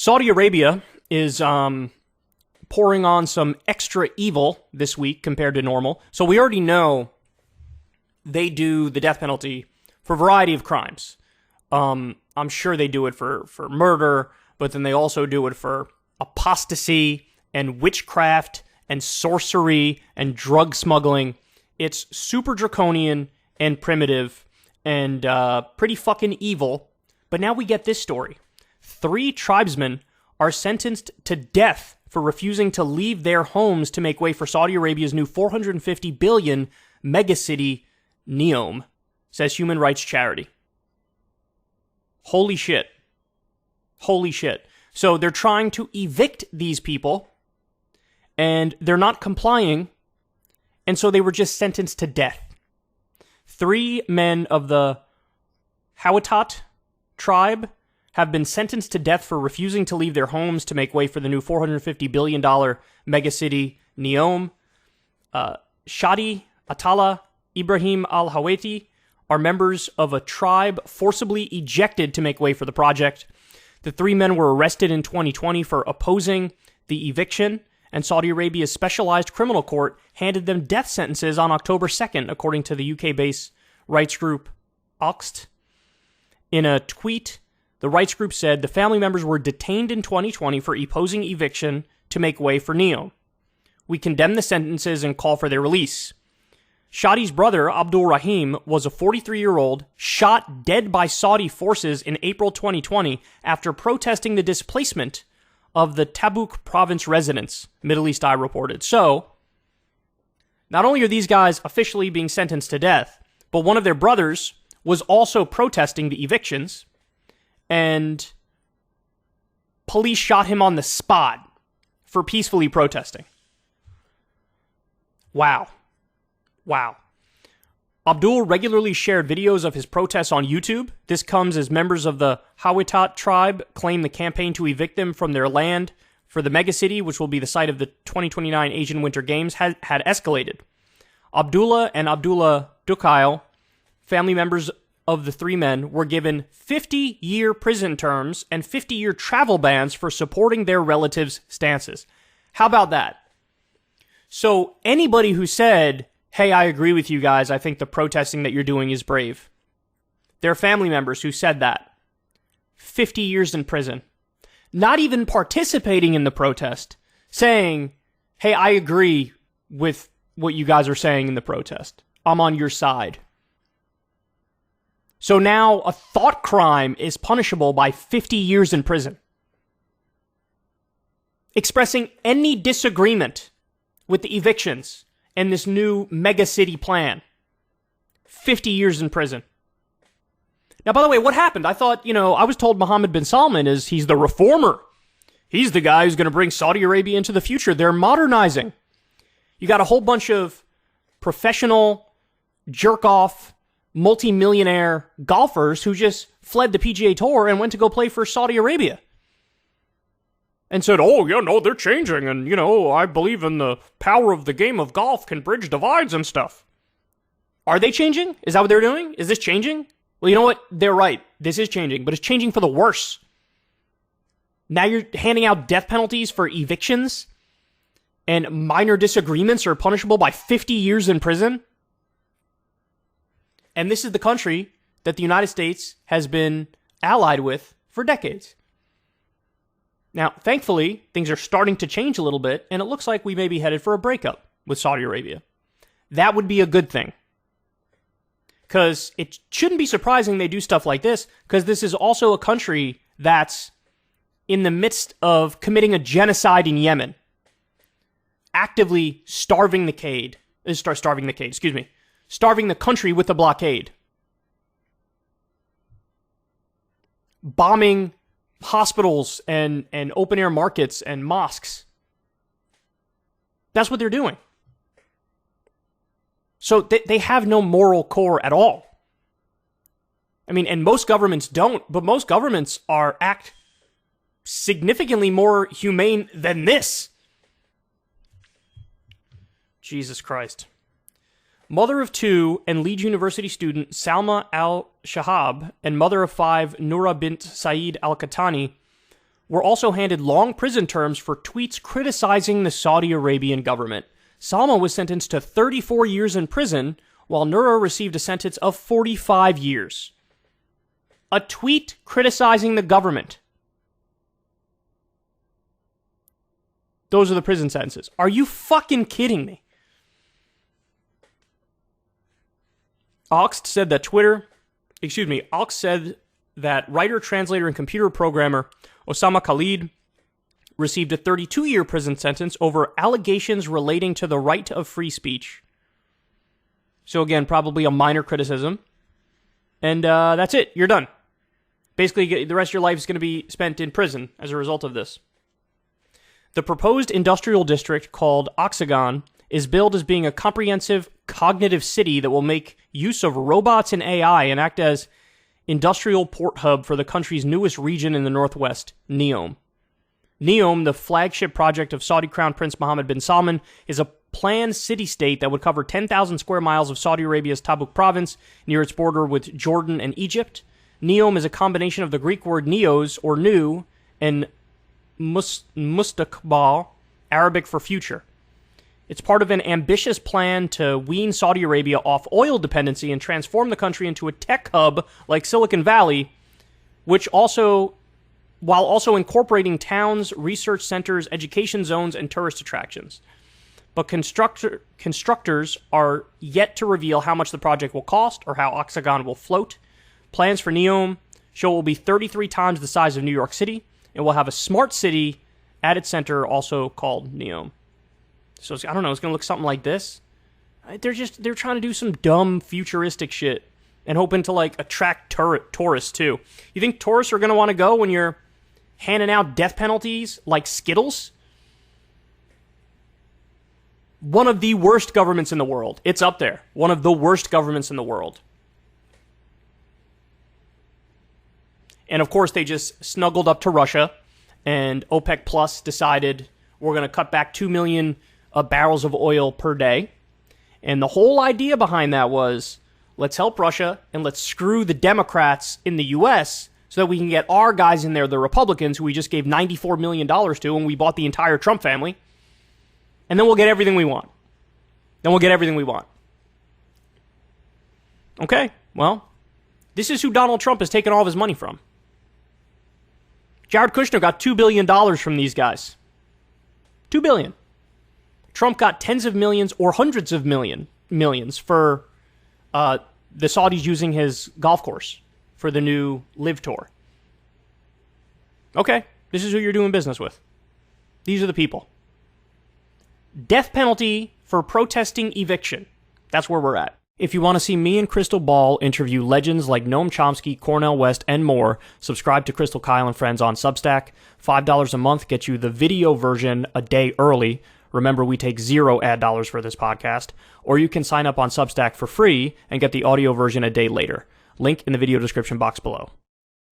Saudi Arabia is pouring on some extra evil this week compared to normal. So we already know they do the death penalty for a variety of crimes. I'm sure they do it for murder, but then they also do it for apostasy and witchcraft and sorcery and drug smuggling. It's super draconian and primitive and pretty fucking evil. But now we get this story. 3 tribesmen are sentenced to death for refusing to leave their homes to make way for Saudi Arabia's new $450 billion megacity NEOM, says human rights charity. Holy shit. Holy shit. So they're trying to evict these people, and they're not complying, and so they were just sentenced to death. 3 men of the Hawitat tribe have been sentenced to death for refusing to leave their homes to make way for the new $450 billion megacity NEOM. Shadi Atala Ibrahim al-Hawati are members of a tribe forcibly ejected to make way for the project. The 3 men were arrested in 2020 for opposing the eviction, and Saudi Arabia's specialized criminal court handed them death sentences on October 2nd, according to the UK-based rights group Oxt. In a tweet, the rights group said the family members were detained in 2020 for opposing eviction to make way for NEOM. We condemn the sentences and call for their release. Shadi's brother, Abdul Rahim, was a 43-year-old shot dead by Saudi forces in April 2020 after protesting the displacement of the Tabuk province residents, Middle East Eye reported. So, not only are these guys officially being sentenced to death, but one of their brothers was also protesting the evictions, and police shot him on the spot for peacefully protesting. Wow. Abdul regularly shared videos of his protests on YouTube. This comes as members of the Hawitat tribe claim the campaign to evict them from their land for the megacity, which will be the site of the 2029 Asian Winter Games, had escalated. Abdullah and Abdullah Dukail, family members of the 3 men, were given 50-year prison terms and 50-year travel bans for supporting their relatives' stances. How about that? So anybody who said, hey, I agree with you guys, I think the protesting that you're doing is brave. There are family members who said that. 50 years in prison. Not even participating in the protest, saying, hey, I agree with what you guys are saying in the protest. I'm on your side. So now a thought crime is punishable by 50 years in prison. Expressing any disagreement with the evictions and this new megacity plan. 50 years in prison. Now, by the way, what happened? I thought, I was told Mohammed bin Salman he's the reformer. He's the guy who's going to bring Saudi Arabia into the future. They're modernizing. You got a whole bunch of professional, jerk-off, multi-millionaire golfers who just fled the PGA Tour and went to go play for Saudi Arabia. And said, they're changing, and, I believe in the power of the game of golf can bridge divides and stuff. Are they changing? Is that what they're doing? Is this changing? Well, you know what? They're right. This is changing, but it's changing for the worse. Now you're handing out death penalties for evictions, and minor disagreements are punishable by 50 years in prison. And this is the country that the United States has been allied with for decades. Now, thankfully, things are starting to change a little bit, and it looks like we may be headed for a breakup with Saudi Arabia. That would be a good thing. Because it shouldn't be surprising they do stuff like this, because this is also a country that's in the midst of committing a genocide in Yemen. Actively starving the country with a blockade. Bombing hospitals and open-air markets and mosques. That's what they're doing. So they have no moral core at all. I mean, and most governments don't, but most governments act significantly more humane than this. Jesus Christ. Mother of 2 and Leeds University student Salma al-Shahab and mother of 5 Noura bint Saeed al-Qahtani were also handed long prison terms for tweets criticizing the Saudi Arabian government. Salma was sentenced to 34 years in prison, while Nura received a sentence of 45 years. A tweet criticizing the government. Those are the prison sentences. Are you fucking kidding me? Oxt said that writer, translator, and computer programmer Osama Khalid received a 32-year prison sentence over allegations relating to the right of free speech. So again, probably a minor criticism. And that's it. You're done. Basically, the rest of your life is going to be spent in prison as a result of this. The proposed industrial district called Oxagon is billed as being a comprehensive cognitive city that will make use of robots and AI and act as industrial port hub for the country's newest region in the northwest, NEOM. NEOM, the flagship project of Saudi Crown Prince Mohammed bin Salman, is a planned city-state that would cover 10,000 square miles of Saudi Arabia's Tabuk province near its border with Jordan and Egypt. NEOM is a combination of the Greek word neos, or new, and mustaqbal, Arabic for future. It's part of an ambitious plan to wean Saudi Arabia off oil dependency and transform the country into a tech hub like Silicon Valley, while also incorporating towns, research centers, education zones, and tourist attractions. But constructors are yet to reveal how much the project will cost or how Oxagon will float. Plans for NEOM show it will be 33 times the size of New York City and will have a smart city at its center, also called NEOM. So I don't know, it's going to look something like this. They're trying to do some dumb futuristic shit and hoping to attract tourists too. You think tourists are going to want to go when you're handing out death penalties like Skittles? One of the worst governments in the world. It's up there. One of the worst governments in the world. And of course, they just snuggled up to Russia, and OPEC Plus decided we're going to cut back 2 million barrels of oil per day. And the whole idea behind that was, let's help Russia and let's screw the Democrats in the U.S. so that we can get our guys in there, the Republicans, who we just gave $94 million to, and we bought the entire Trump family. And then we'll get everything we want. Okay, well, this is who Donald Trump has taken all of his money from. Jared Kushner got $2 billion from these guys. $2 billion. Trump got tens of millions or hundreds of millions for the Saudis using his golf course for the new Live Tour. Okay, this is who you're doing business with. These are the people. Death penalty for protesting eviction. That's where we're at. If you want to see me and Crystal Ball interview legends like Noam Chomsky, Cornel West, and more, subscribe to Crystal Kyle and Friends on Substack. $5 a month gets you the video version a day early. Remember, we take 0 ad dollars for this podcast. Or you can sign up on Substack for free and get the audio version a day later. Link in the video description box below.